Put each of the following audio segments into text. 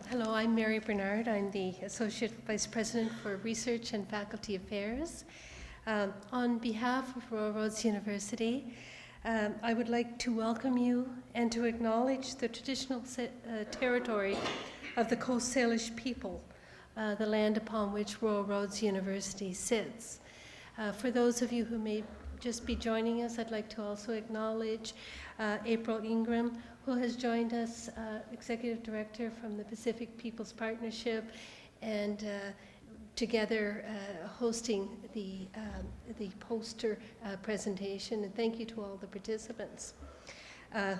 Hello, I'm Mary Bernard. I'm the Associate Vice President for Research and Faculty Affairs. On behalf of Royal Roads University, I would like to welcome you and to acknowledge the traditional territory of the Coast Salish people, the land upon which Royal Roads University sits. For those of you who may just be joining us, I'd like to also acknowledge April Ingram, who has joined us, Executive Director from the Pacific Peoples Partnership, and together hosting the poster presentation. And thank you to all the participants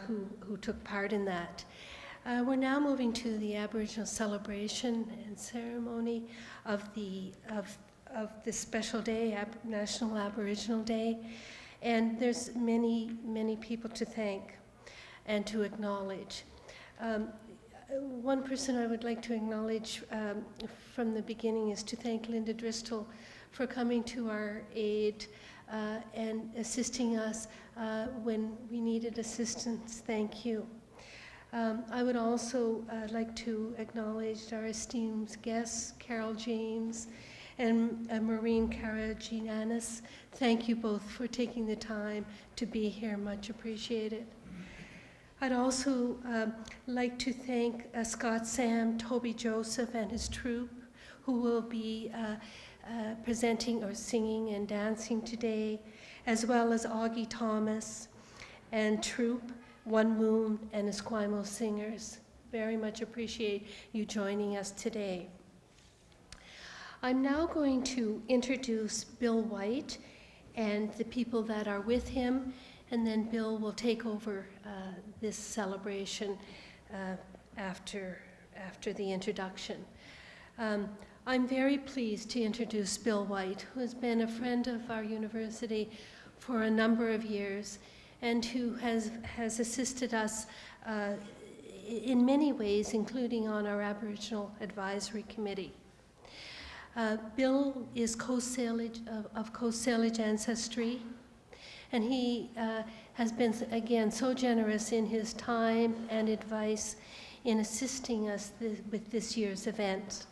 who took part in that. We're now moving to the Aboriginal celebration and ceremony of this special day, National Aboriginal Day. And there's many, many people to thank and to acknowledge. One person I would like to acknowledge from the beginning is to thank Linda Driscoll for coming to our aid and assisting us when we needed assistance. Thank you. I would also like to acknowledge our esteemed guests, Carol James and Maureen Karaginanis. Thank you both for taking the time to be here, much appreciated. I'd also like to thank Scott Sam, Toby Joseph, and his troupe, who will be presenting or singing and dancing today, as well as Augie Thomas and troupe, One Moon, and Esquimalt singers. Very much appreciate you joining us today. I'm now going to introduce Bill White and the people that are with him, and then Bill will take over this celebration after the introduction. I'm very pleased to introduce Bill White, who has been a friend of our university for a number of years and who has assisted us in many ways, including on our Aboriginal Advisory Committee. Bill is of Coast Salish ancestry, and he has been, again, so generous in his time and advice in assisting us with this year's event.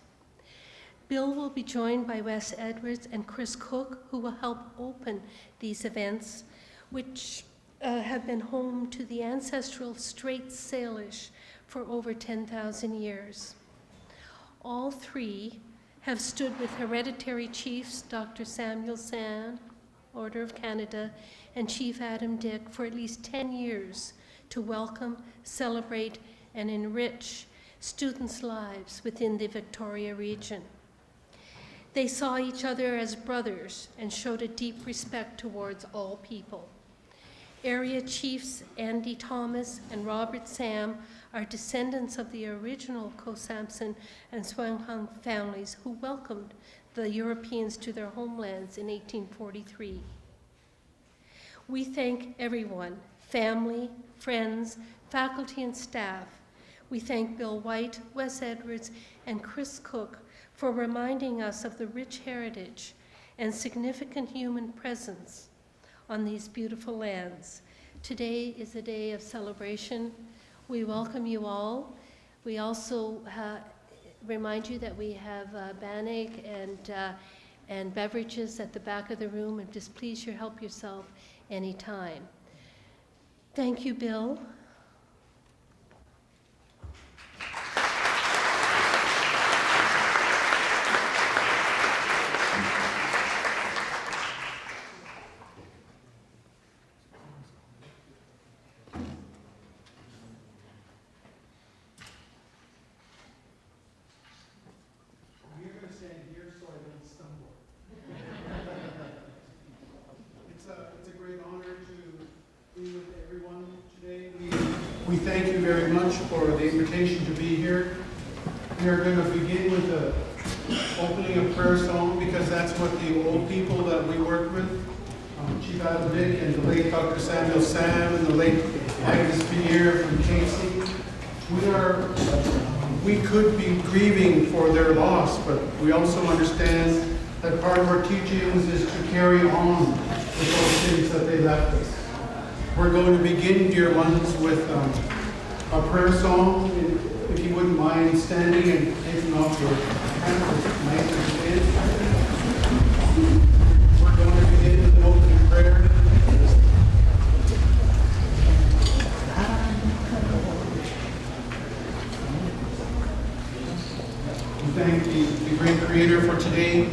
Bill will be joined by Wes Edwards and Chris Cook, who will help open these events, which have been home to the ancestral Straight Salish for over 10,000 years. All three have stood with hereditary chiefs, Dr. Samuel Sand, Order of Canada, and Chief Adam Dick for at least 10 years to welcome, celebrate, and enrich students' lives within the Victoria region. They saw each other as brothers and showed a deep respect towards all people. Area chiefs Andy Thomas and Robert Sam are descendants of the original Ko-Sampson and Swanghung families who welcomed the Europeans to their homelands in 1843. We thank everyone, family, friends, faculty, and staff. We thank Bill White, Wes Edwards, and Chris Cook for reminding us of the rich heritage and significant human presence on these beautiful lands. Today is a day of celebration. We welcome you all. We also remind you that we have bannock and beverages at the back of the room, and just please help yourself anytime. Thank you, Bill. We thank you very much for the invitation to be here. We are going to begin with the opening of prayer song because that's what the old people that we work with, Chief Adam Dick and the late Dr. Samuel Sam and the late Agnes Pinnier from Casey. We could be grieving for their loss, but we also understand that part of our teachings is to carry on with those things that they left us. We're going to begin, dear ones, with a prayer song if you wouldn't mind standing and taking off your hats, nice and thin. We're going to begin with an opening prayer. We thank the great Creator for today.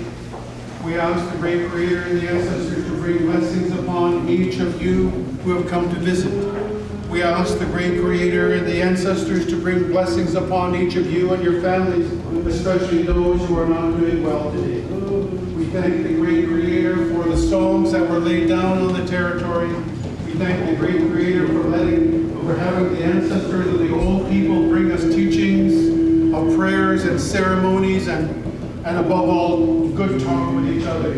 We ask the great Creator and the ancestors to bring blessings upon each of you who have come to visit. We ask the great Creator and the ancestors to bring blessings upon each of you and your families, especially those who are not doing well today. We thank the great Creator for the songs that were laid down on the territory. We thank the great Creator for having the ancestors of the old people bring us teachings of prayers and ceremonies and above all, good talk with each other.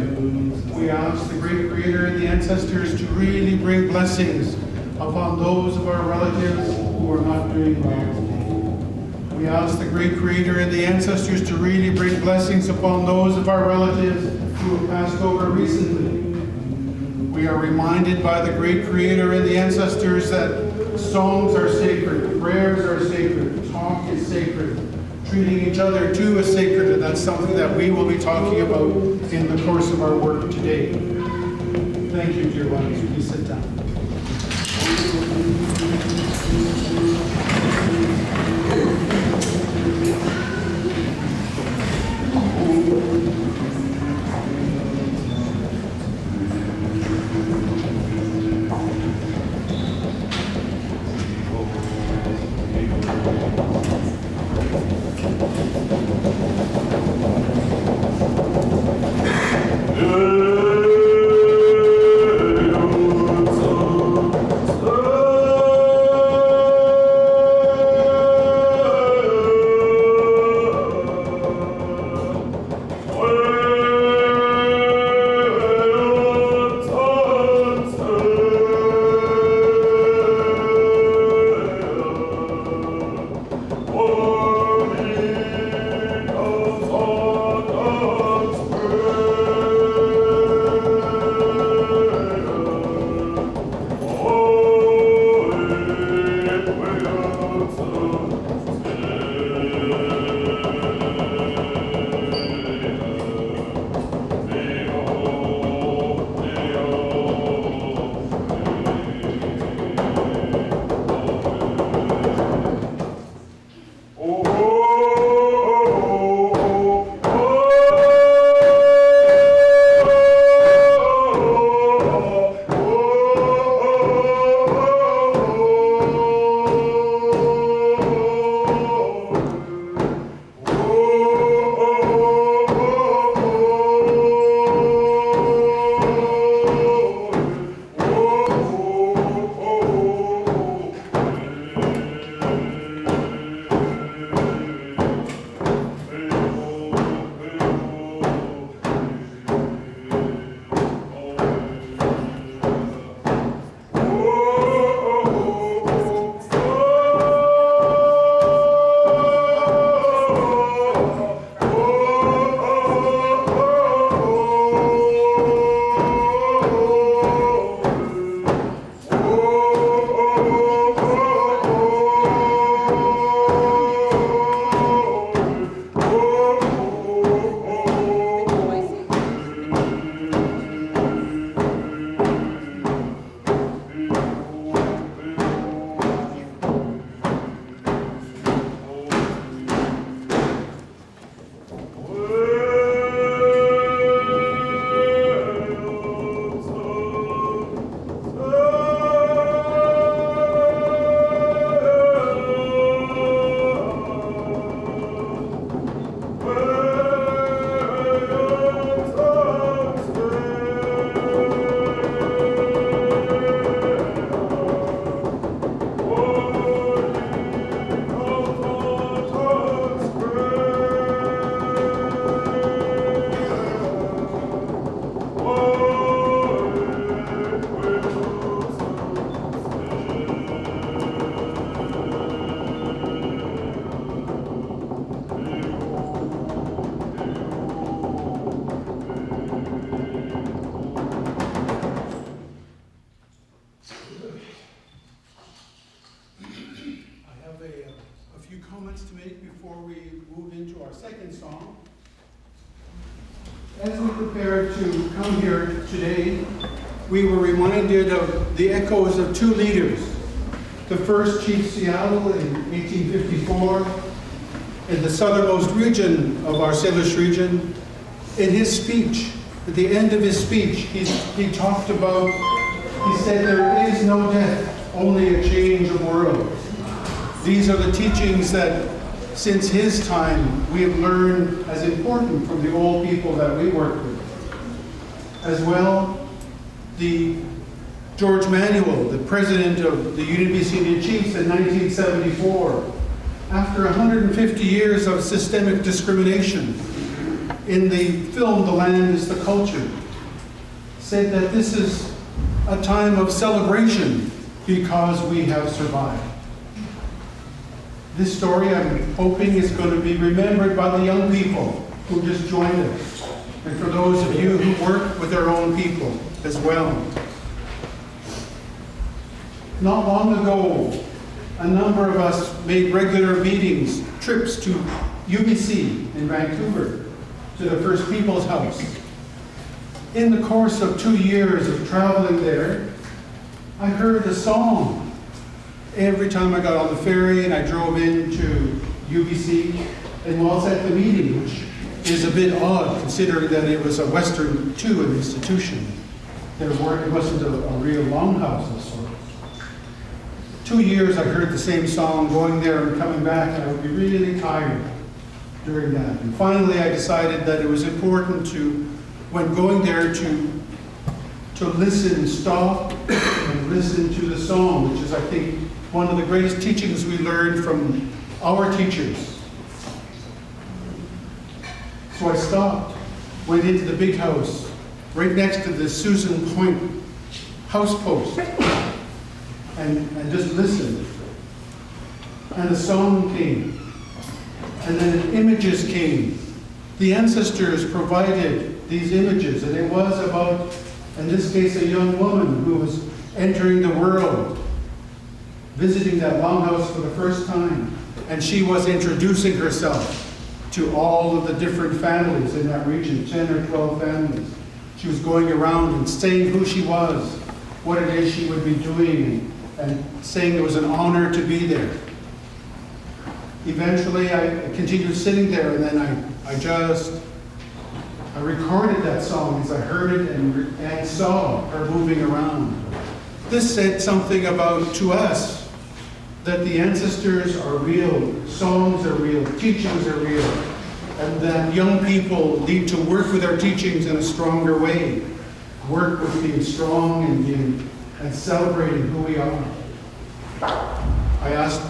We ask the great Creator and the ancestors to really bring blessings upon those of our relatives who are not doing well today. We ask the great Creator and the ancestors to really bring blessings upon those of our relatives who have passed over recently. We are reminded by the great Creator and the ancestors that songs are sacred, prayers are sacred, talk is sacred. Treating each other too is sacred, and that's something that we will be talking about in the course of our work today. Thank you, dear ones. Please sit down. we move into our second song. As we prepared to come here today, we were reminded of the echoes of two leaders. The first, Chief Seattle in 1854, in the southernmost region of our Salish region. In his speech, at the end of his speech, he talked about, he said, there is no death, only a change of world. These are the teachings that, since his time, we have learned as important from the old people that we work with. As well, the George Manuel, the president of the UNBC Indian Chiefs in 1974, after 150 years of systemic discrimination, in the film The Land is the Culture, said that this is a time of celebration because we have survived. This story, I'm hoping, is going to be remembered by the young people who just joined us, and for those of you who work with their own people as well. Not long ago, a number of us made regular meetings, trips to UBC in Vancouver, to the First Peoples House. In the course of 2 years of traveling there, I heard a song every time I got on the ferry and I drove into UBC, and whilst at the meeting, which is a bit odd considering that it was a Western II institution. It wasn't a real longhouse of sorts. 2 years I heard the same song going there and coming back, and I would be really tired during that. And finally I decided that it was important to, when going there, to listen, stop and listen to the song, which is, I think, one of the greatest teachings we learned from our teachers. So I stopped, went into the big house, right next to the Susan Point house post, and just listened. And the song came, and then images came. The ancestors provided these images, and it was about, in this case, a young woman who was entering the world, visiting that longhouse for the first time, and she was introducing herself to all of the different families in that region, 10 or 12 families. She was going around and saying who she was, what it is she would be doing, and saying it was an honor to be there. Eventually, I continued sitting there, and then I recorded that song as I heard it and saw her moving around. This said something about, to us, that the ancestors are real, songs are real, teachings are real, and that young people need to work with our teachings in a stronger way. Work with being strong and celebrating who we are. I asked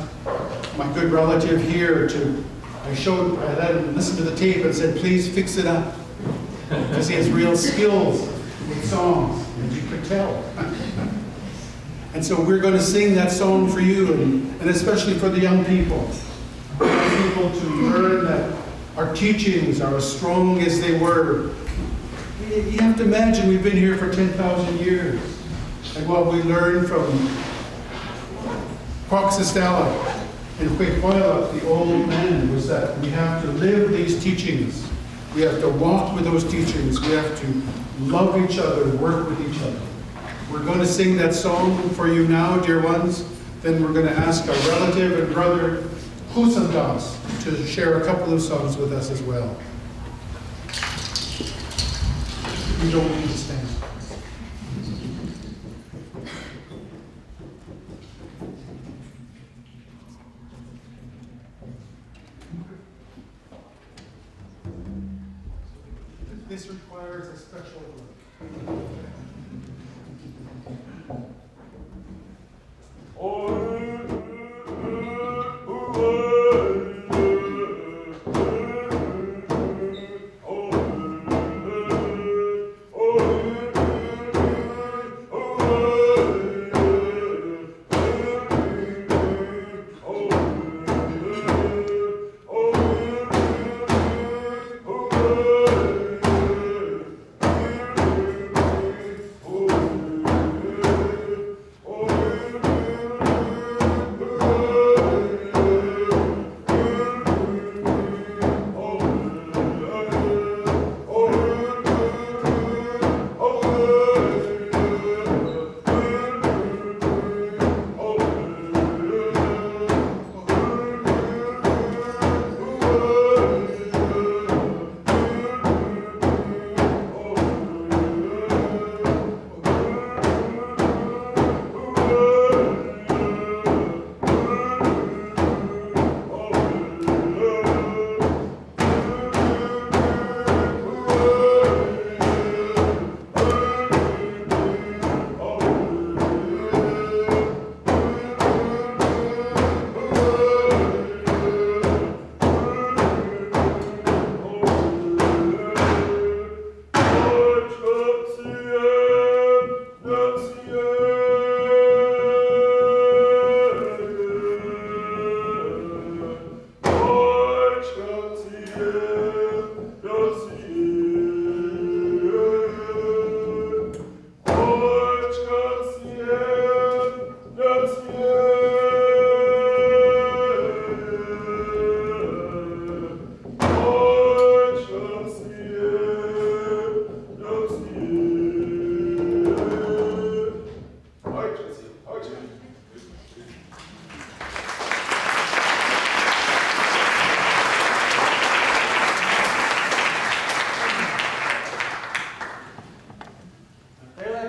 my good relative here I let him listen to the tape and said, please fix it up. Because he has real skills with songs, as you could tell. And so we're going to sing that song for you, and especially for the young people. Young people to learn that our teachings are as strong as they were. You have to imagine we've been here for 10,000 years. And what we learned from Quaxistela and Huihuala, the old men, was that we have to live these teachings. We have to walk with those teachings. We have to love each other, work with each other. We're going to sing that song for you now, dear ones. Then we're going to ask our relative and brother, Husandas, to share a couple of songs with us as well. You don't need to stand. This requires a special work. Oh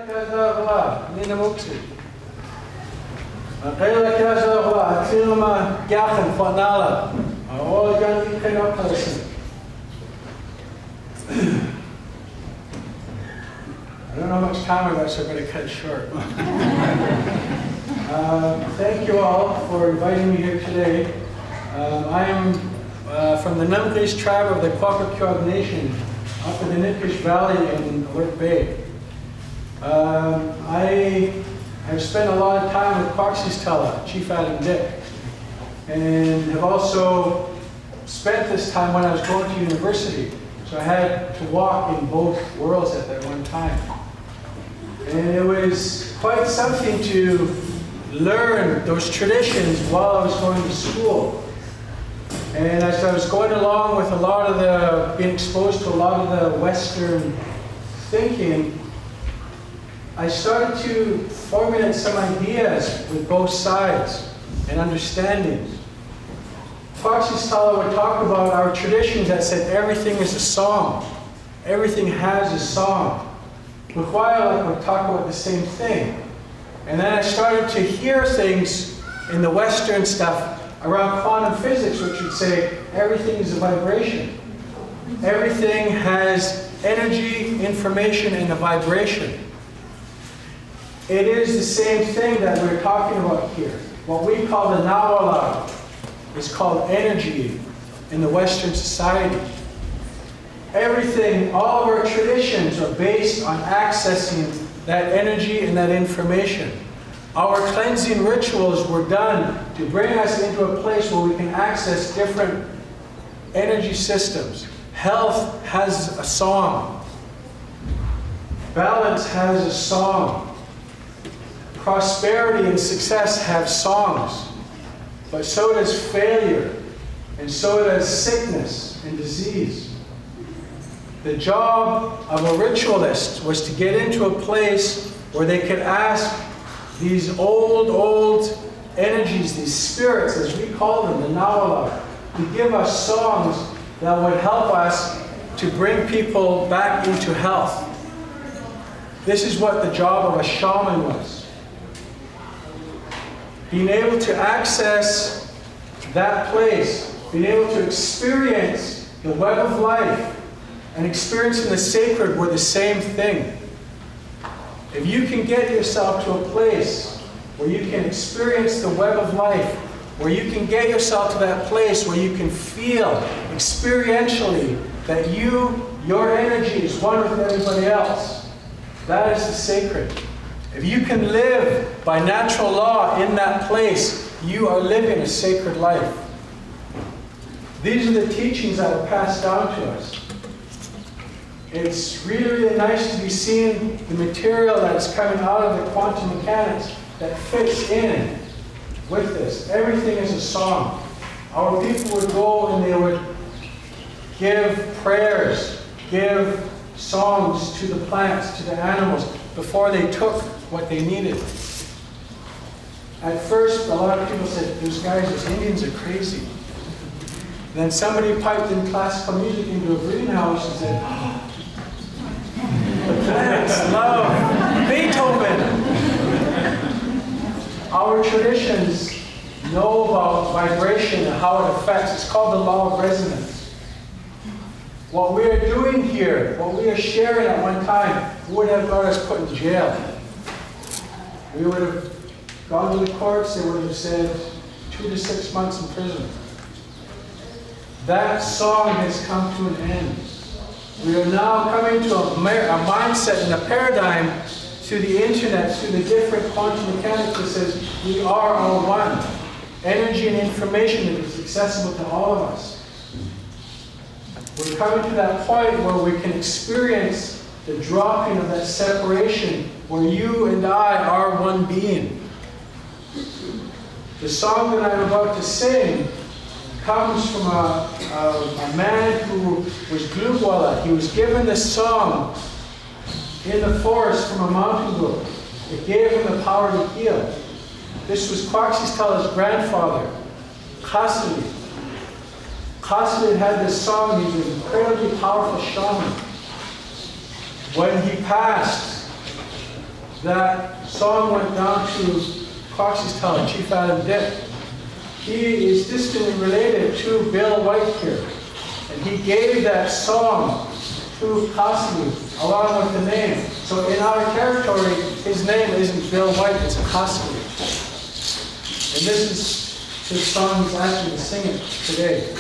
I don't know how much time I got, so I'm going to cut it short. Thank you all for inviting me here today. I am from the Numgris tribe of the Kwakwakyog Nation up in the Nitkish Valley in Alert Bay. I have spent a lot of time with Quaxistella, Chief Adam Dick, and have also spent this time when I was going to university. So I had to walk in both worlds at that one time. And it was quite something to learn those traditions while I was going to school. And as I was going along with a lot of being exposed to a lot of the Western thinking, I started to formulate some ideas with both sides and understandings. Quaxistella would talk about our traditions that said everything is a song. Everything has a song. Mukwaya would talk about the same thing. And then I started to hear things in the Western stuff around quantum physics, which would say everything is a vibration. Everything has energy, information, and a vibration. It is the same thing that we're talking about here. What we call the Nawala is called energy in the Western society. Everything, all of our traditions are based on accessing that energy and that information. Our cleansing rituals were done to bring us into a place where we can access different energy systems. Health has a song. Balance has a song. Prosperity and success have songs. But so does failure, and so does sickness and disease. The job of a ritualist was to get into a place where they could ask these old energies, these spirits, as we call them, the Nawala, to give us songs that would help us to bring people back into health. This is what the job of a shaman was. Being able to access that place, being able to experience the web of life, and experiencing the sacred were the same thing. If you can get yourself to a place where you can experience the web of life, where you can get yourself to that place where you can feel experientially that your energy is one with everybody else, that is the sacred. If you can live by natural law in that place, you are living a sacred life. These are the teachings that are passed down to us. It's really, really nice to be seeing the material that's coming out of the quantum mechanics that fits in with this. Everything is a song. Our people would go and they would give prayers, give songs to the plants, to the animals, before they took what they needed. At first, a lot of people said, those guys, those Indians are crazy. Then somebody piped in classical music into a greenhouse and said, oh, the plants love Beethoven. Our traditions know about vibration and how it affects. It's called the law of resonance. What we are doing here, what we are sharing at one time, would have got us put in jail. We would have gone to the courts, they would have said 2 to 6 months in prison. That song has come to an end. We are now coming to a mindset and a paradigm through the internet, through the different quantum mechanics that says we are all one. Energy and information that is accessible to all of us. We're coming to that point where we can experience the dropping of that separation, where you and I are one being. The song that I'm about to sing comes from a man who was Glugwala. He was given this song in the forest from a mountain goat. It gave him the power to heal. This was Quaxistella's grandfather, Khasili. Khasili had this song. He was an incredibly powerful shaman. When he passed, that song went down to Cox's Tower, Chief Adam Dick. He is distantly related to Bill White here. And he gave that song to Koskinen along with the name. So in our territory, his name isn't Bill White, it's Koskinen. And this is his song he's asking to sing it today.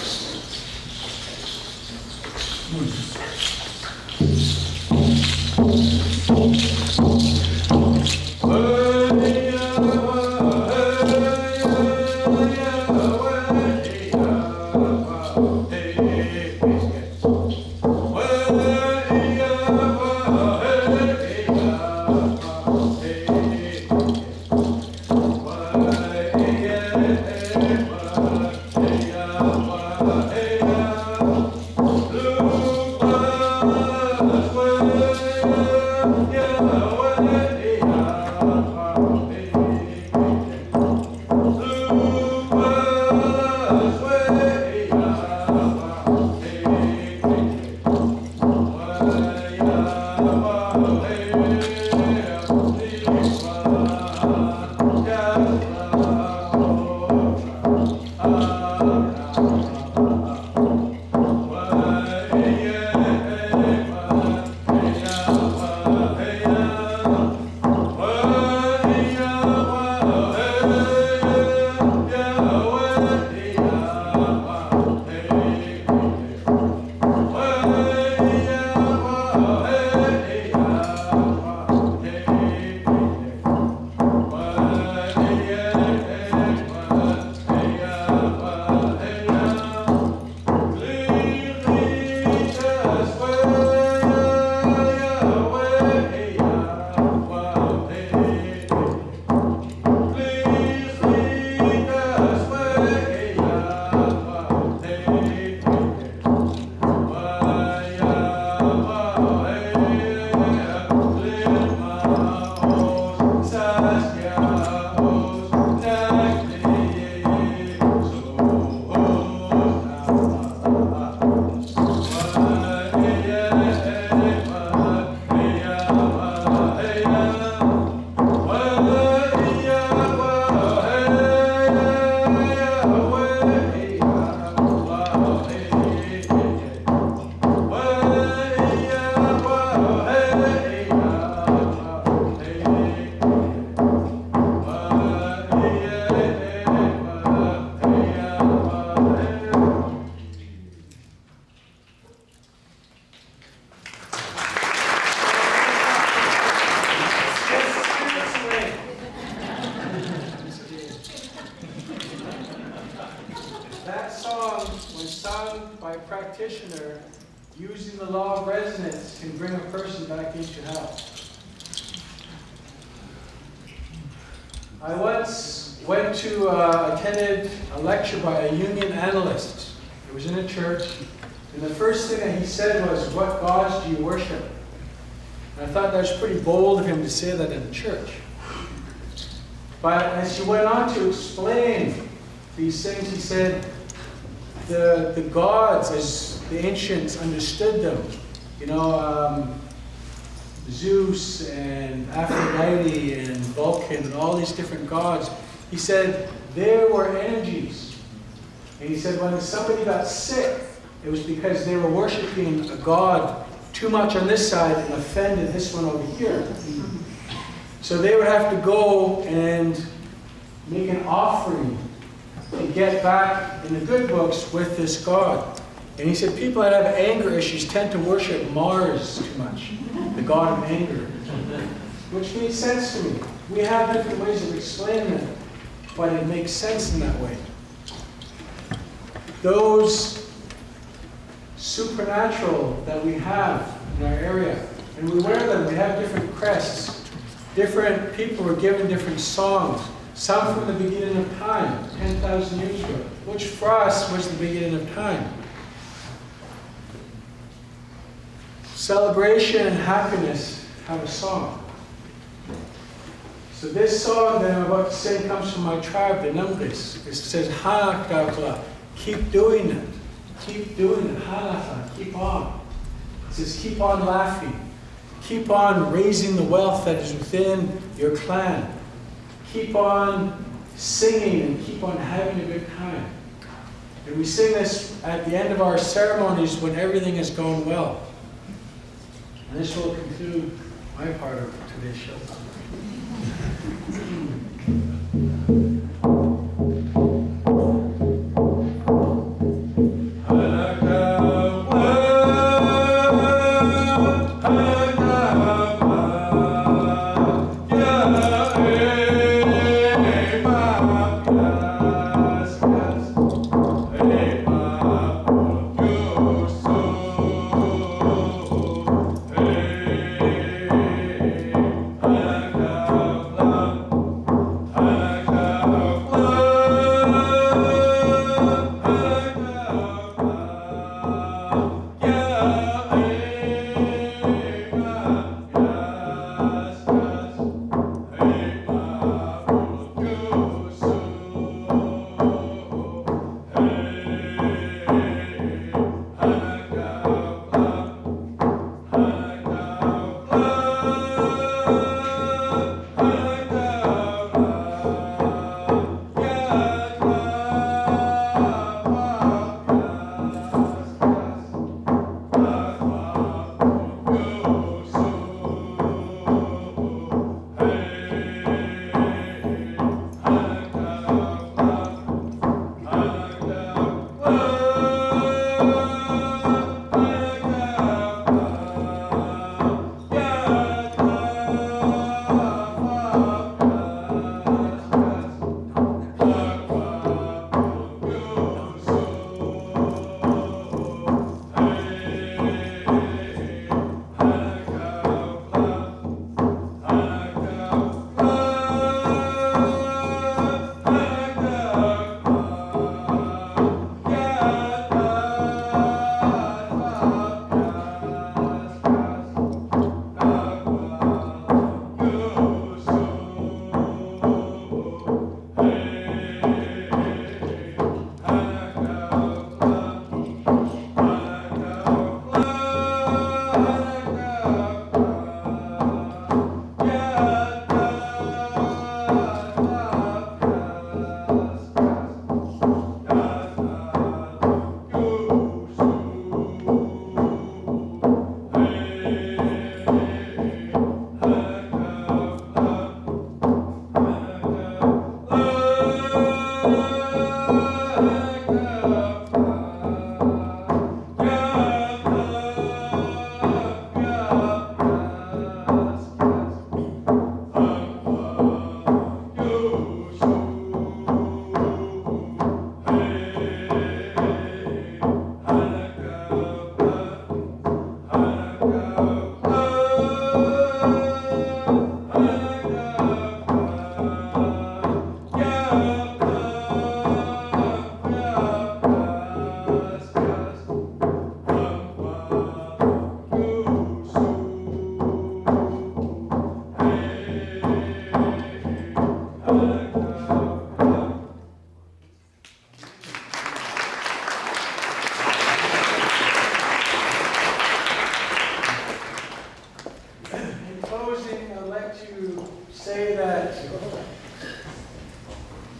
That song, when sung by a practitioner, using the law of resonance, can bring a person back into health. I once attended a lecture by a union analyst. It was in a church, and the first thing that he said was, "What gods do you worship?" And I thought that was pretty bold of him to say that in a church. But as he went on to explain these things, he said, the gods, as the ancients understood them, Zeus and Aphrodite and Vulcan and all these different gods, he said there were energies. And he said when somebody got sick, it was because they were worshiping a god too much on this side and offended this one over here. So they would have to go and make an offering to get back in the good books with this god. And he said people that have anger issues tend to worship Mars too much, the god of anger. Which made sense to me. We have different ways of explaining it, but it makes sense in that way. Those supernatural that we have in our area, and we wear them, we have different crests. Different people were given different songs. Some from the beginning of time, 10,000 years ago, which for us was the beginning of time. Celebration and happiness have a song. So this song that I'm about to say comes from my tribe, the Nungris. It says, "Ha-kakla," keep doing it. Keep doing it. Ha-kakla, keep on. It says, keep on laughing. Keep on raising the wealth that is within your clan. Keep on singing and keep on having a good time. And we sing this at the end of our ceremonies when everything has gone well. And this will conclude my part of today's show.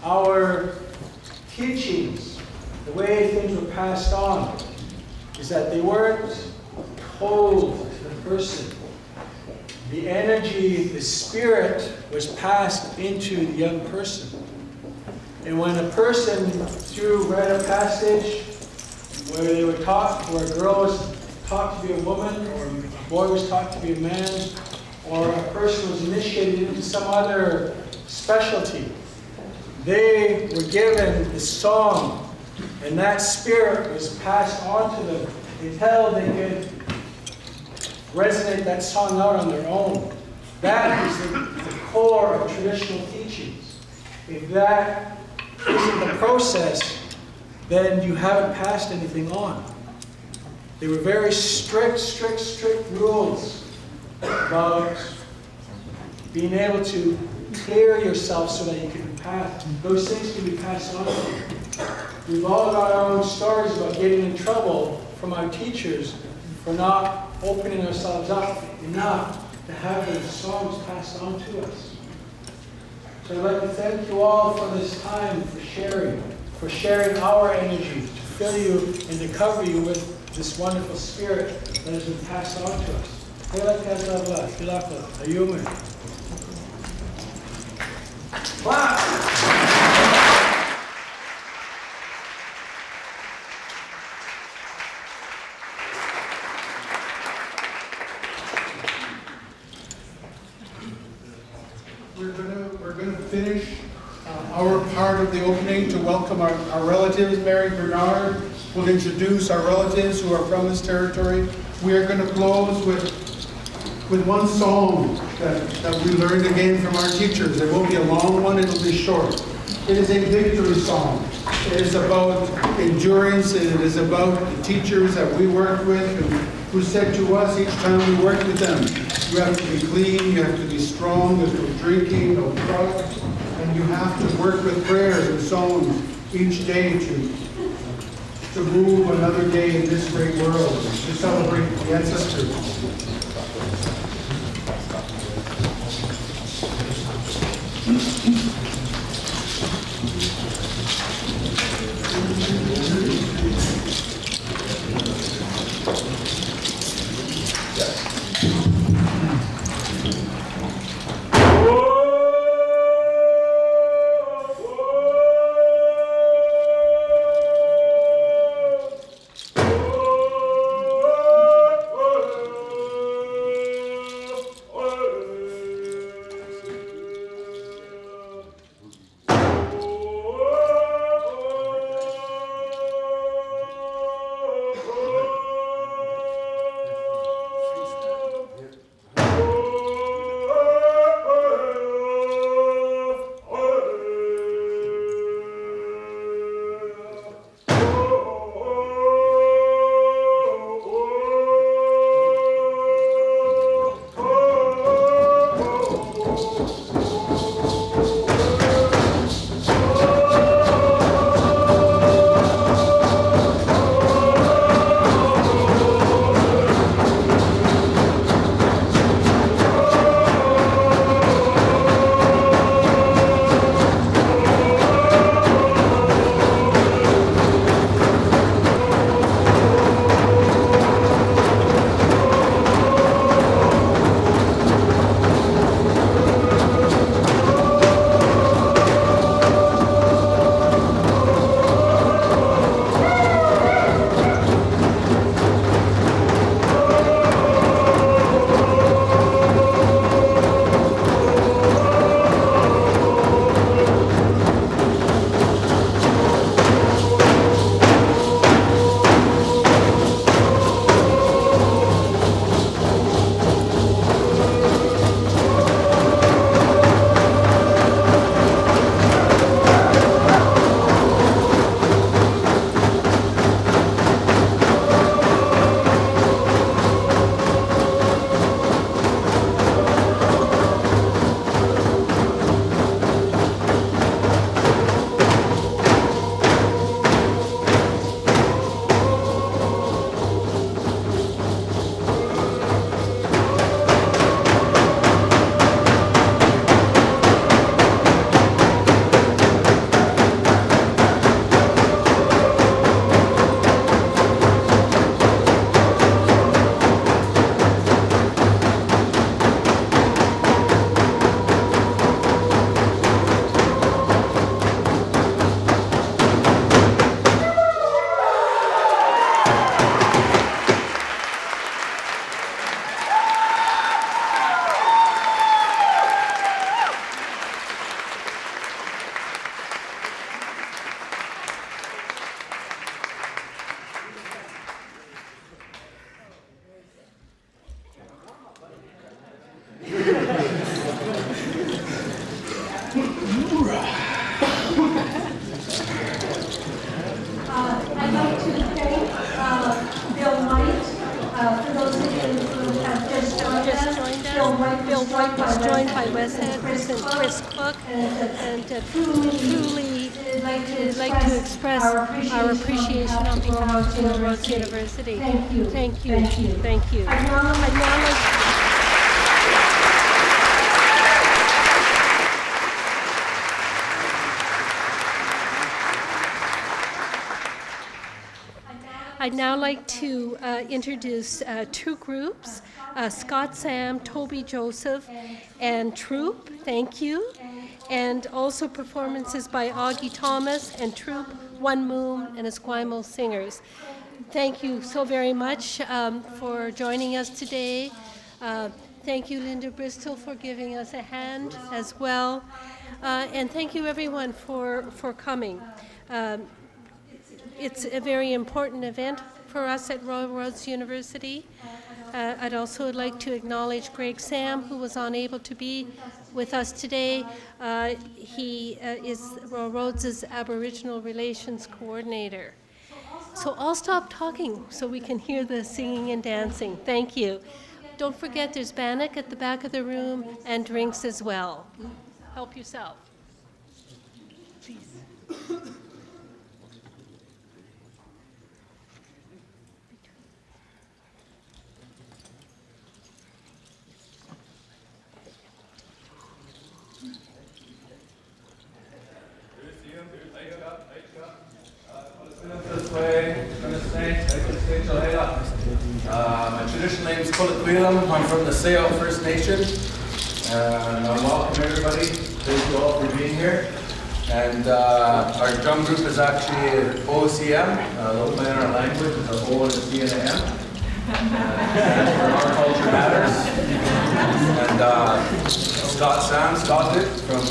our teachings, the way things were passed on, is that they weren't told to the person. The energy, the spirit was passed into the young person. And when a person read a passage where they were taught, where a girl was taught to be a woman, or a boy was taught to be a man, or a person was initiated into some other specialty, they were given the song, and that spirit was passed on to them until they could resonate that song out on their own. That is the core of traditional teachings. If that isn't the process, then you haven't passed anything on. There were very strict rules about being able to clear yourself so that you can pass. Those things can be passed on. We've all got our own stories about getting in trouble from our teachers for not opening ourselves up enough to have those songs passed on to us. So I'd like to thank you all for this time, for sharing our energy, to fill you and to cover you with this wonderful spirit that has been passed on to us. Wow! We're gonna finish our part of the opening to welcome our relatives. Mary Bernard will introduce our relatives who are from this territory. We are going to close with one song that we learned again from our teachers. It won't be a long one, it'll be short. It is a victory song. It is about endurance, and it is about the teachers that we worked with and who said to us each time we worked with them, you have to be clean, you have to be strong, there's no drinking, no drugs, and you have to work with prayers and songs each day to move another day in this great world, to celebrate the ancestors. Bill White was joined by Wes Hedges and Chris Cook, and truly like to express our appreciation on behalf of Rhodes University. Thank you. Thank you. Thank you. I'd now like I'd now like to introduce two groups, Scott Sam, Toby Joseph, and Troop, thank you, and also performances by Augie Thomas and Troop, One Moon, and Esquimalt Singers. Thank you so very much for joining us today. Thank you, Linda Bristol, for giving us a hand as well. And thank you, everyone, for coming. It's a very important event for us at Royal Roads University. I'd also like to acknowledge Greg Sam, who was unable to be with us today. He is Royal Roads' Aboriginal Relations Coordinator. So I'll stop talking so we can hear the singing and dancing. Thank you. Don't forget there's bannock at the back of the room and drinks as well. Help yourself. Please. This way, my traditional name is Kulakwilam. I'm from the Sayo First Nation. And I welcome everybody. Thank you all for being here. And our drum group is actually OCM. They'll play in our language. It's an O and a C and an M. And for Our Culture Matters. And Scott did from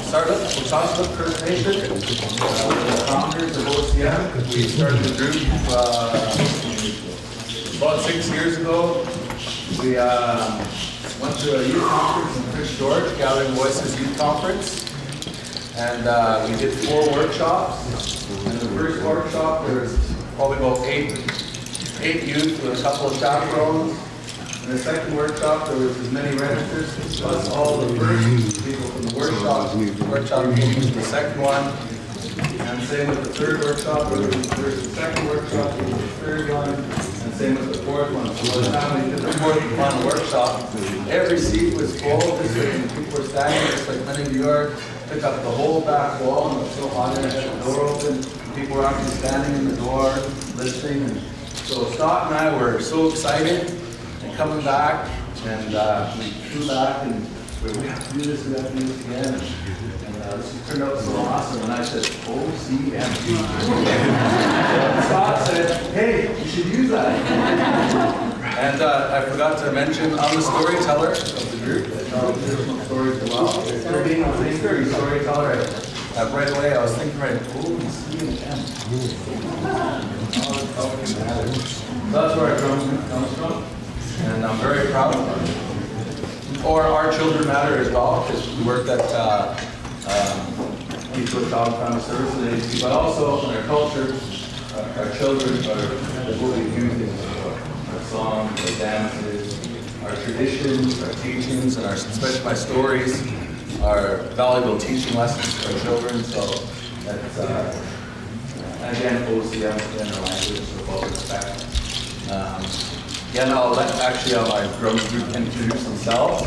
Sartut First Nation, the founders of OCM. We started the group about 6 years ago. We went to a youth conference in Prince George, Gathering Voices Youth Conference, and we did 4 workshops. In the first workshop, there was probably about eight youth with a couple of chaperones. In the second workshop, there was as many registrants plus all the first people from the workshop came to the second one. And same with the third workshop, there was the second workshop, there was the third one, and same with the fourth one. So by the time we did the fourth and final workshop, every seat was full, just like people were standing, just like many of you are, took up the whole back wall, and it was so hot in it, had the door open, people were actually standing in the door, listening. And so Scott and I were so excited. And coming back, and we flew back, and we have to do this, we have to do this again. And this turned out so awesome, and I said, OCM. Scott said, hey, you should use that. And I forgot to mention, I'm the storyteller of the group. I tell traditional stories as well. For being a thinker, storyteller, right away I was thinking, right, OCM. That's where our drum group comes from. And I'm very proud of it. Or Our Children Matter as well, because we worked at Eastwood Child Family Services Agency, but also in our culture, our children are what we do, our songs, our dances, our traditions, our teachings, and especially my stories are valuable teaching lessons for our children. So that's, again, OCM in our language, so about respect. Again, I'll let my drum group introduce themselves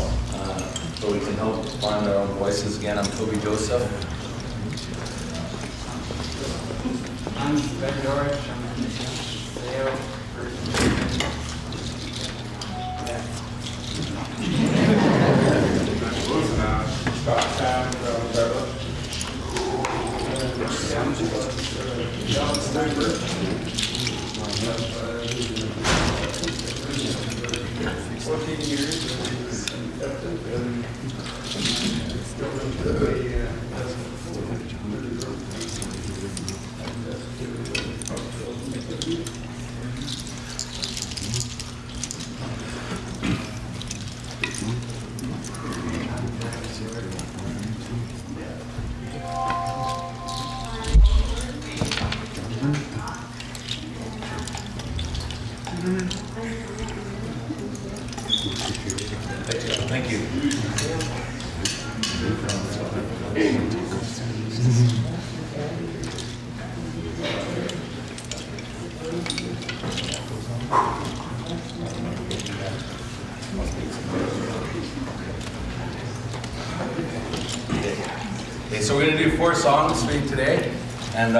so we can help find our own voices. Again, I'm Toby Joseph. I'm Ben George. I'm from Sayo First Scott Sam from Dartmouth. 14 years and Thank you. Okay, so we're going to do 4 songs for you today, and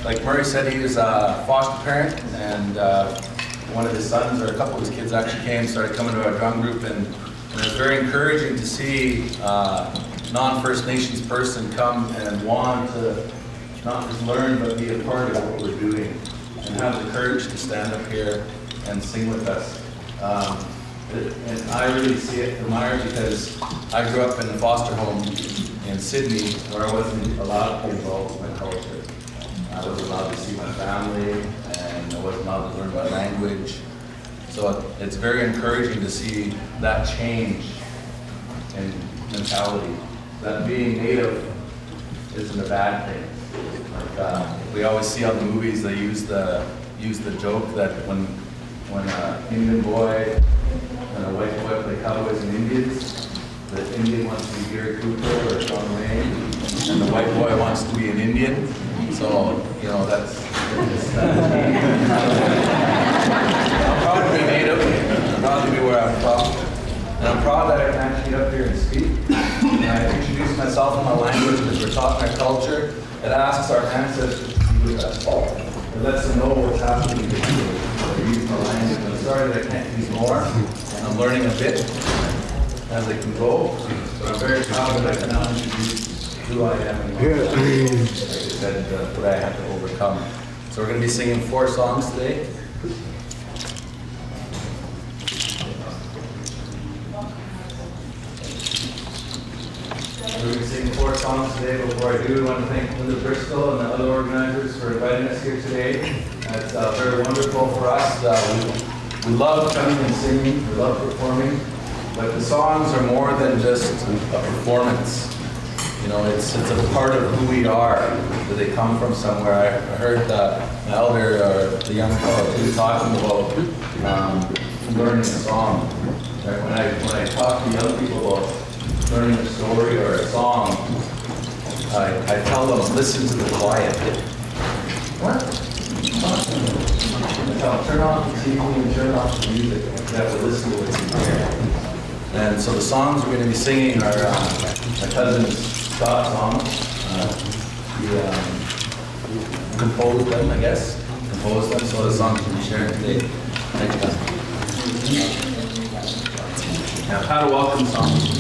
like Murray said, he was a foster parent, and one of his sons, or a couple of his kids actually started coming to our drum group, and it was very encouraging to see non-First Nations person come and want to not just learn, but be a part of what we're doing, and have the courage to stand up here and sing with us. And I really see it from Meyer because I grew up in a foster home in Sydney where I wasn't allowed to be involved with my culture. I wasn't allowed to see my family, and I wasn't allowed to learn my language. So it's very encouraging to see that change in mentality. That being Native isn't a bad thing. Like, we always see on the movies they use the joke that when an Indian boy and a white boy play cowboys and Indians, the Indian wants to be Gary Cooper or John Wayne, and the white boy wants to be an Indian. So, you know, that's I'm proud to be Native. I'm proud to be where I'm from. And I'm proud that I can actually get up here and speak. And I introduce myself in my language because we're taught in our culture. It asks our ancestors to do with us. It lets them know what's happening in the field. So I use my language. I'm sorry that I can't use more. I'm learning a bit as I can go. But I'm very proud that I can now introduce who I am and like I said, what I have to overcome. So we're going to be singing 4 songs today. We're going to sing 4 songs today. Before I do, I want to thank Linda Bristol and the other organizers for inviting us here today. That's very wonderful for us. We love coming and singing. We love performing. But the songs are more than just a performance. You know, it's a part of who we are. That they come from somewhere. I heard an elder or the young fellow too talking about learning a song. Like when I talk to young people about learning a story or a song, I tell them, listen to the quiet. What? I tell them, turn off the TV and turn off the music. You have to listen to what's in here. And so the songs we're going to be singing are my cousin's Scott songs. He composed them, I guess. Composed them, so the songs we'll be sharing today. Thank you, cousin. Now, how to welcome songs.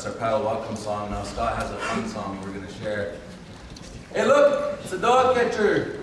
That's our paddle welcome song. Now Scott has a fun song we're going to share. Hey look, it's a dog catcher.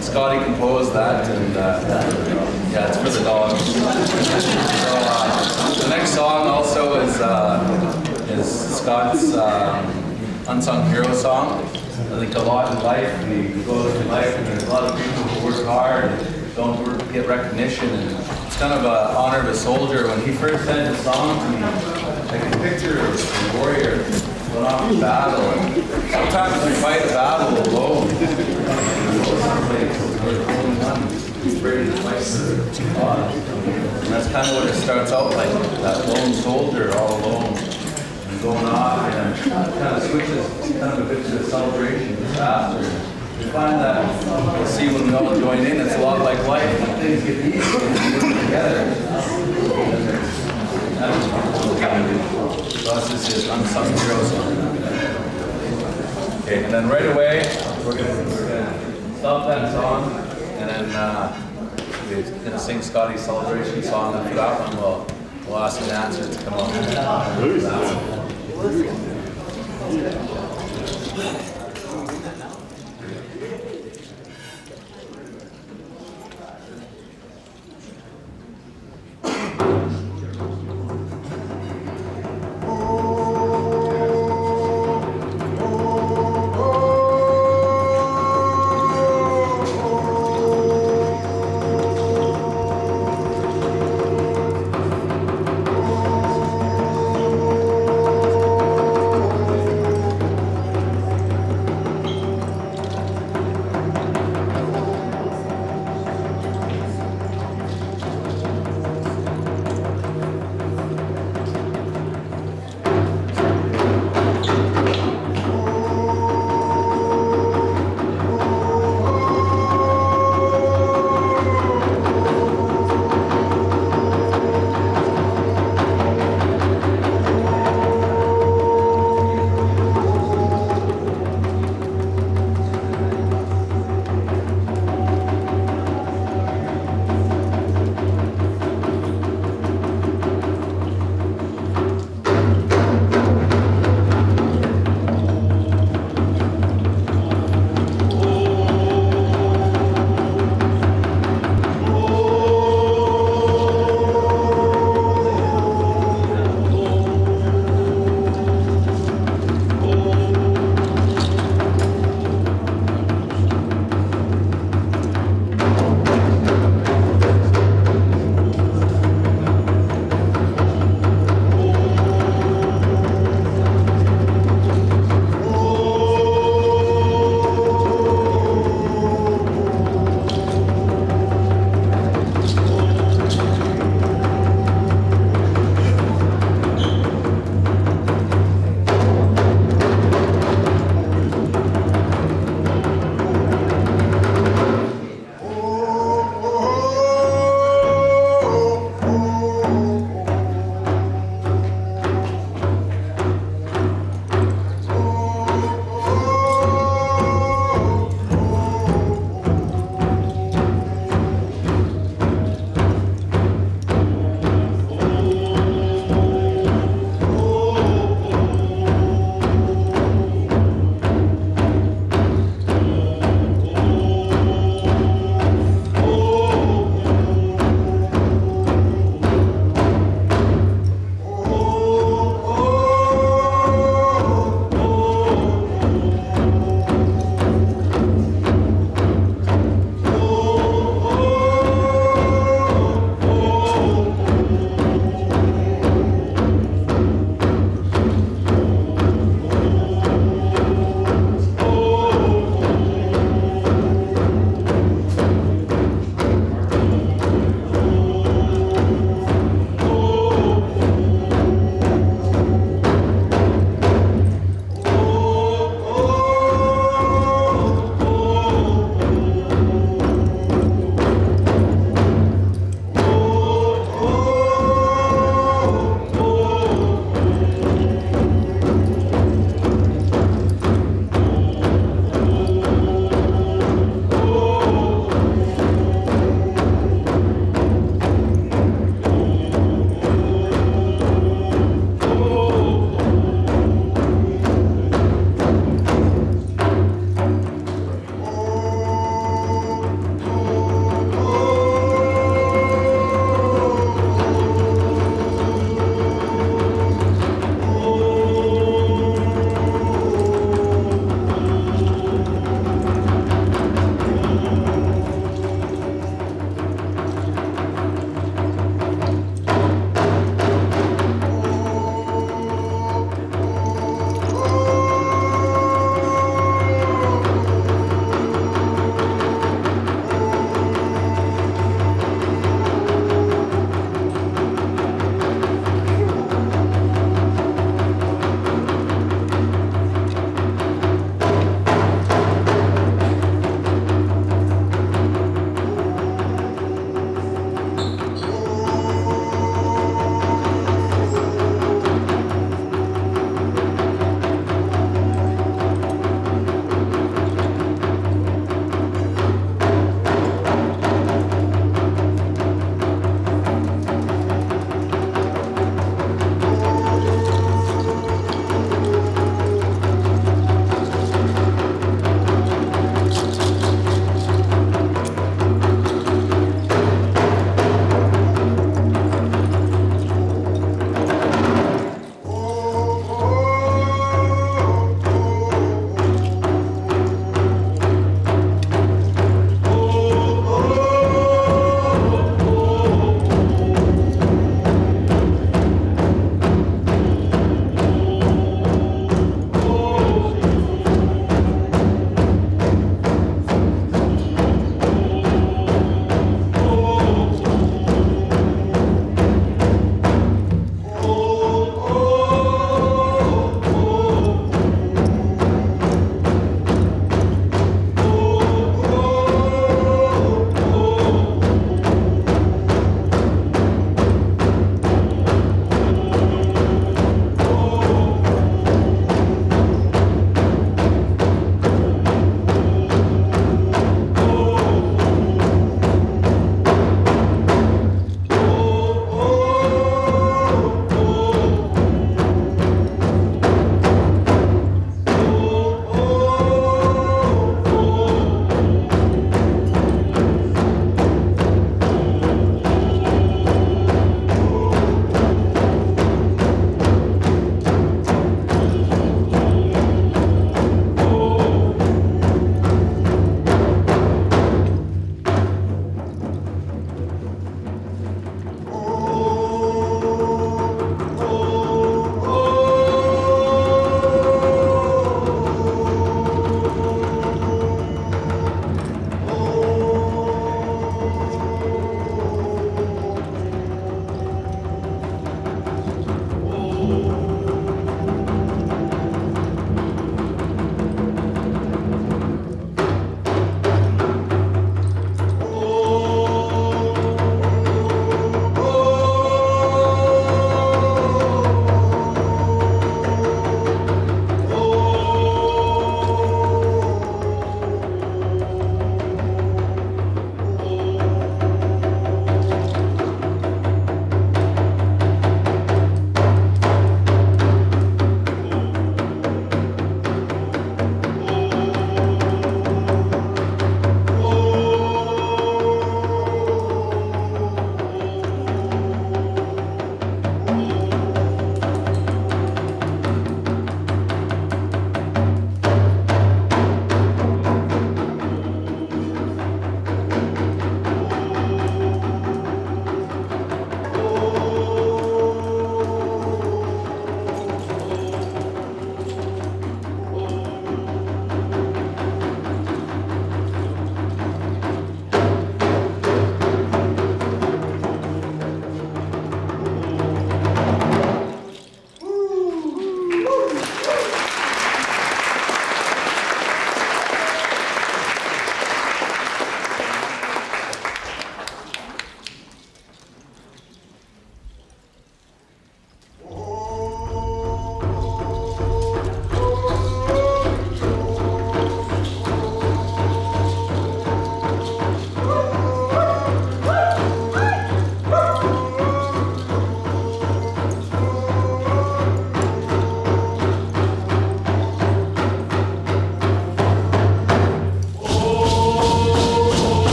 Scotty composed that, and yeah, it's for the dogs. So the next song also is Scott's unsung hero song. I think a lot in life, we go through life, and there's a lot of people who work hard and don't get recognition. And it's kind of an honor of a soldier. When he first sent his song to me, I can picture a warrior going off to battle. And sometimes we fight a battle alone. We're the only one who's ready to fight for God. And that's kind of what it starts out like, that lone soldier all alone and going off, and it kind of switches kind of a bit to a celebration disaster. We find that, we'll see when we all join in, it's a lot like life. When things get easy and we work together. That's what we're going to do. So that's just his unsung hero song. Okay, and then right away, we're gonna stop that song, and then we're gonna sing Scotty's celebration song, and for that one, we'll ask an answer to come up. Oh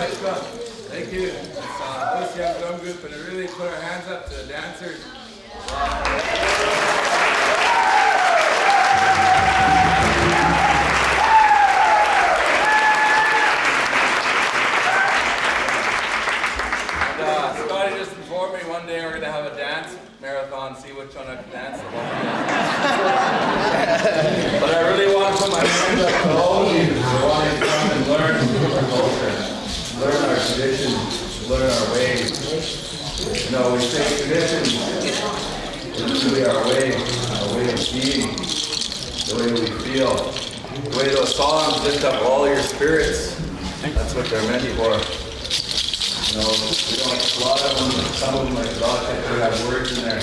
Aishka. Thank you. It's this young drum group, and really put our hands up to the dancers. And Scotty just informed me one day we're going to have a dance marathon, see which one I can dance the longest. But I really want to put my hands up to all of you who want to come and learn our culture, learn our traditions, learn our ways. You know, we say traditions is really our way of being, the way we feel, the way those songs lift up all your spirits. That's what they're meant for. You know, we don't, a lot of them, some of them like Rocket, they have words in there.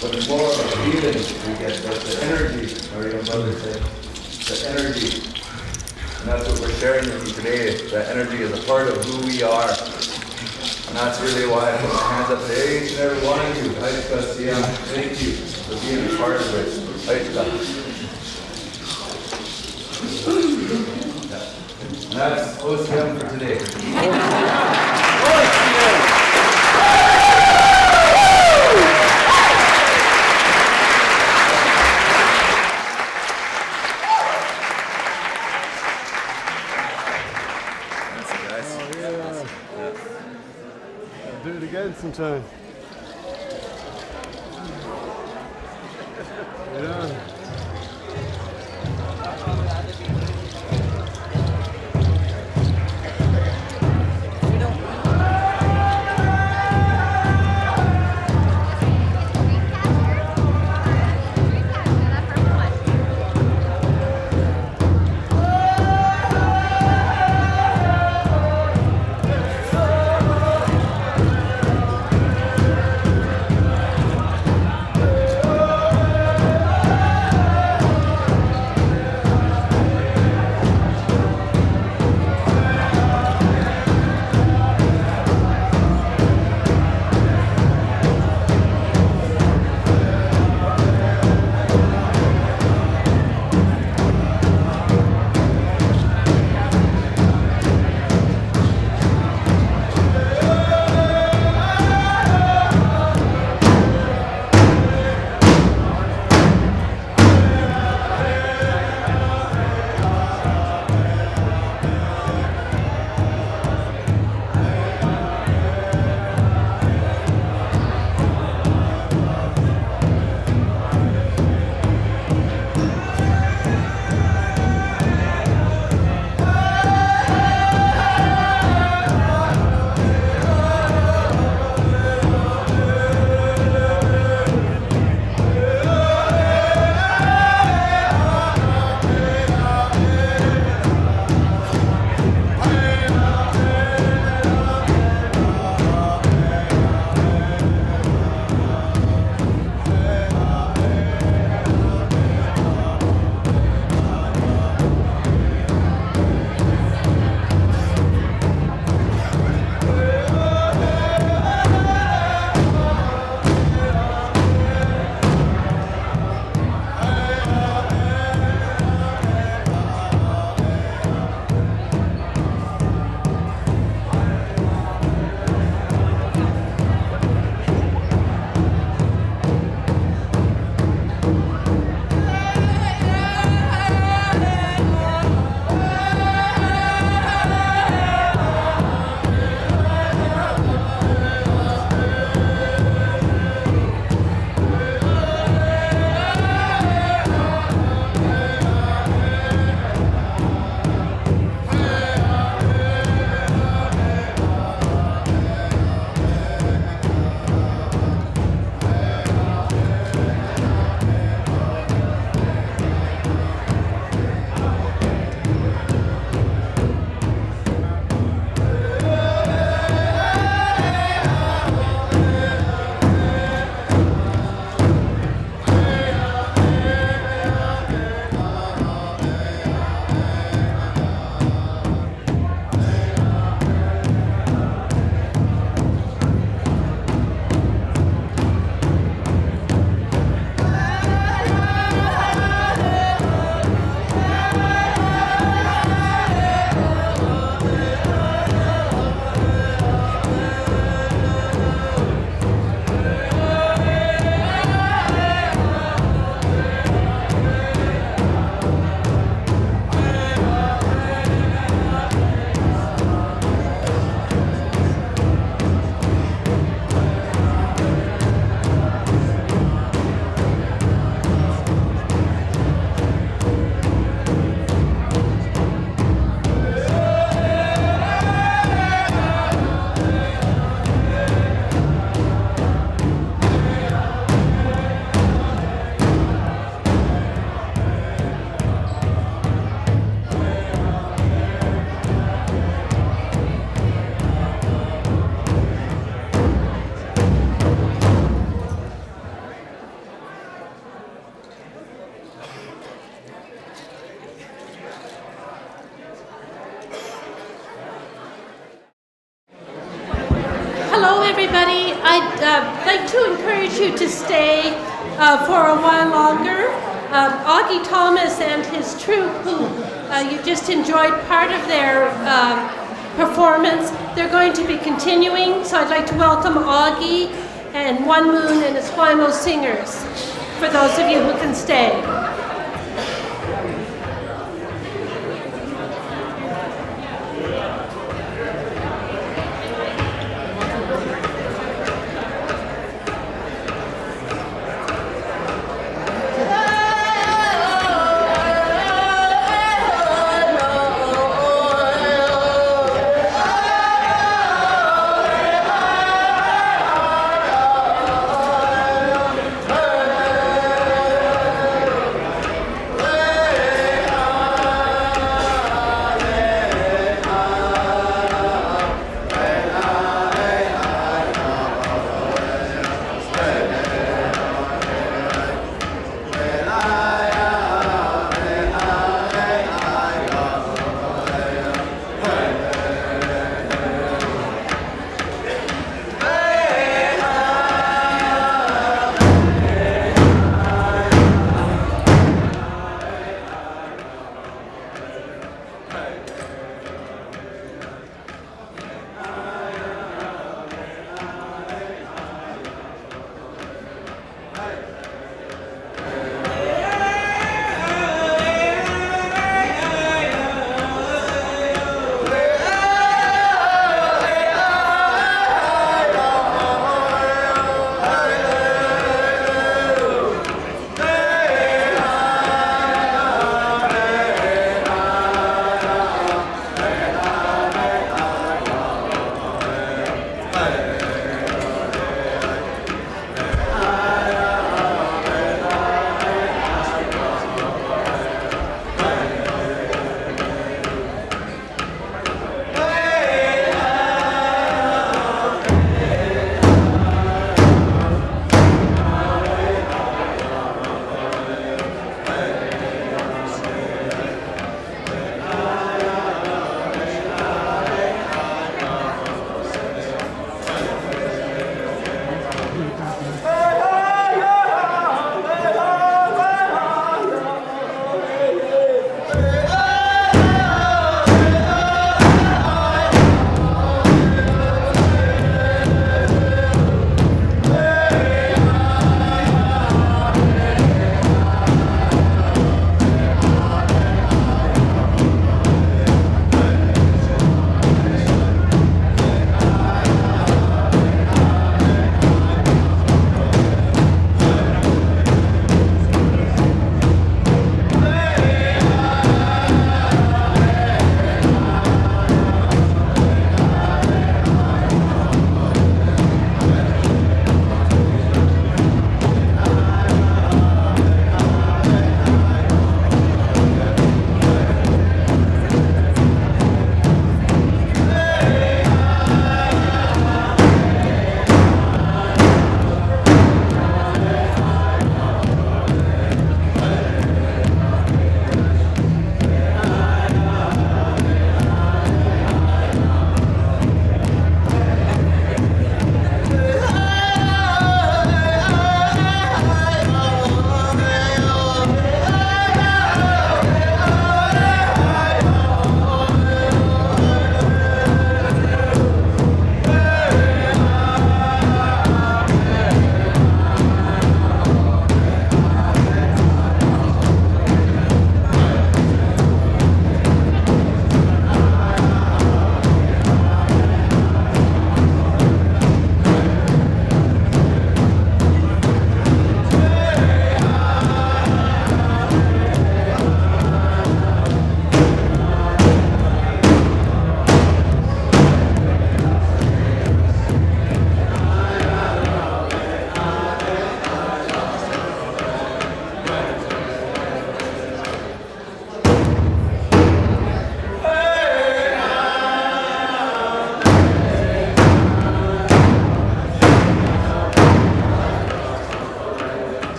But it's more of a feeling we get, but the energy, or your brother said, the energy. And that's what we're sharing with you today. That energy is a part of who we are. And that's really why I put my hands up to each and every one of you. Thank you for being a part of it. And that's OCM for today. Do it again sometime. Yeah. Hello, everybody. I'd like to encourage you to stay for a while longer. Augie Thomas and his troupe, who you just enjoyed part of their performance, they're going to be continuing. So I'd like to welcome Augie and One Moon and Esquimalt Singers, for those of you who can stay.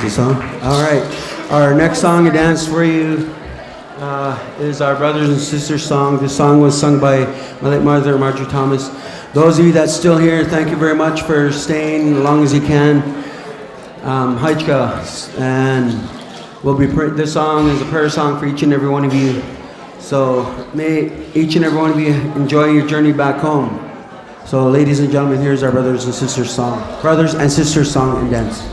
the song. All right. Our next song and dance for you is our Brothers and Sisters song. This song was sung by my late mother, Marjorie Thomas. Those of you that's still here, thank you very much for staying as long as you can. Hajka, and this song is a prayer song for each and every one of you. So may each and every one of you enjoy your journey back home. So ladies and gentlemen, here's our Brothers and Sisters song. Brothers and Sisters song and dance.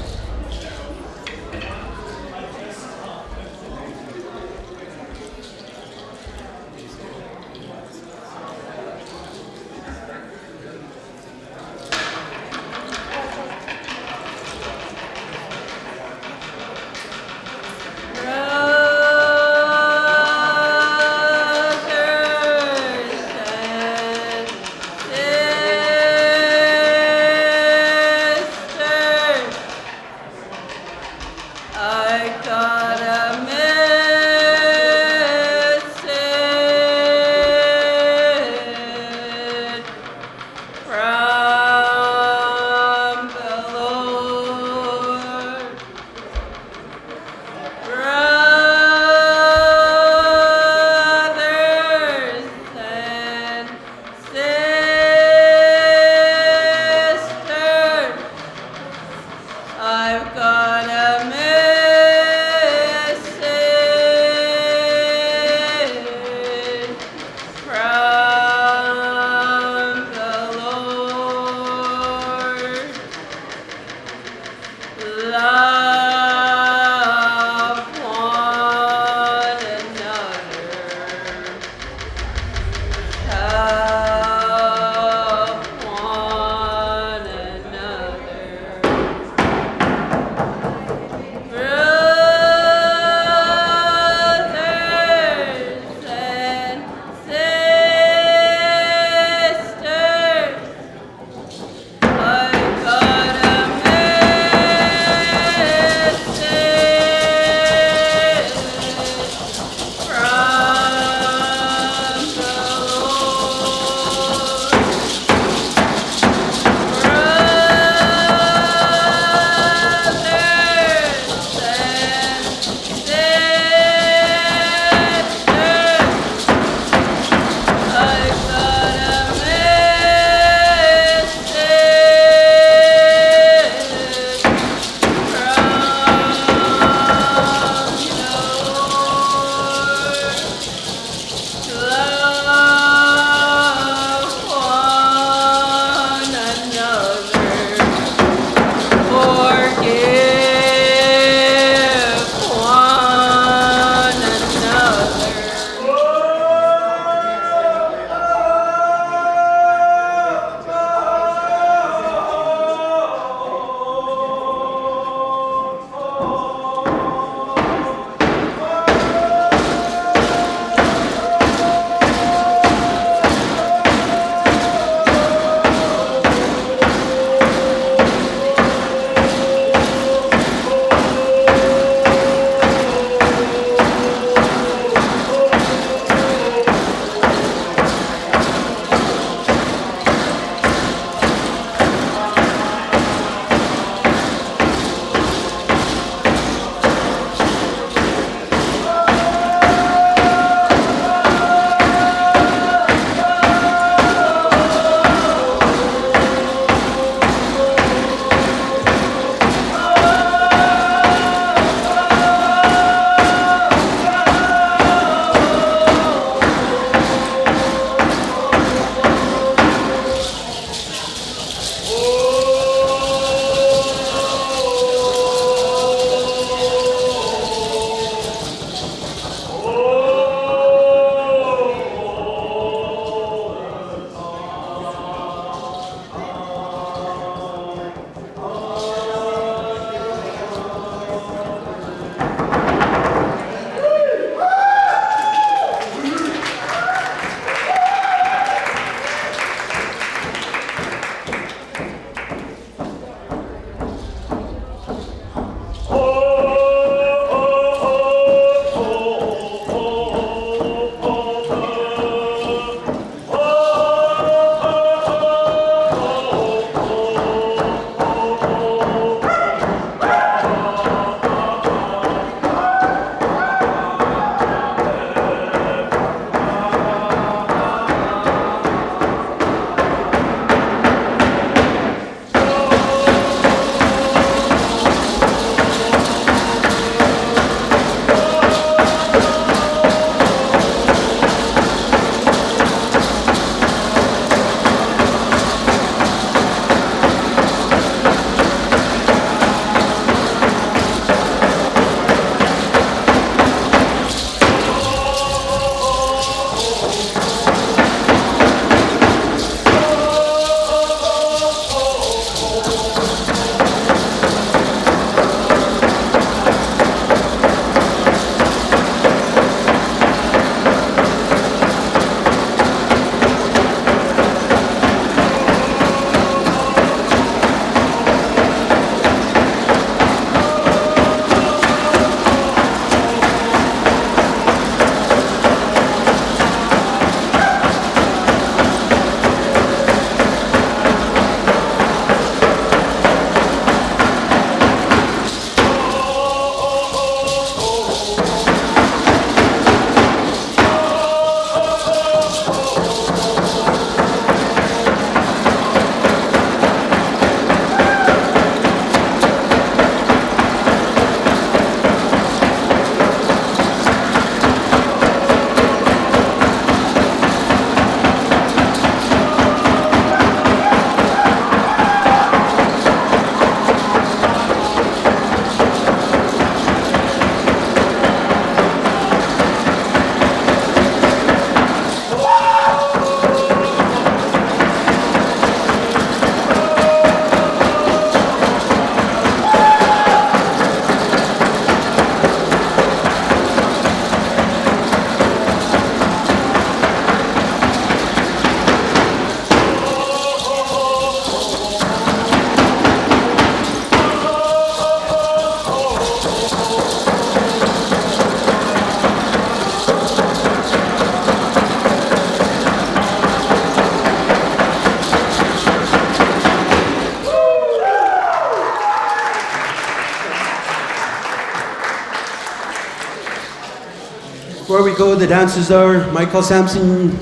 we go, the dancers are Michael Sampson,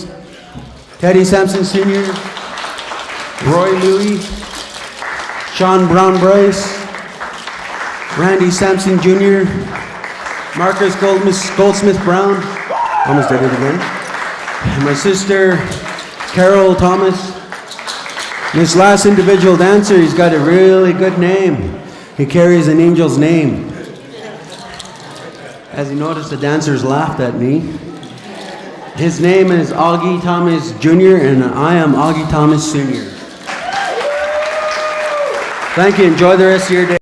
Teddy Sampson Sr., Roy Louie, Sean Brown Bryce, Randy Sampson Jr., Marcus Goldsmith Brown, almost did it again, and my sister Carol Thomas. This last individual dancer, he's got a really good name. He carries an angel's name. As you notice, the dancers laughed at me. His name is Augie Thomas Jr., and I am Augie Thomas Sr. Thank you. Enjoy the rest of your day.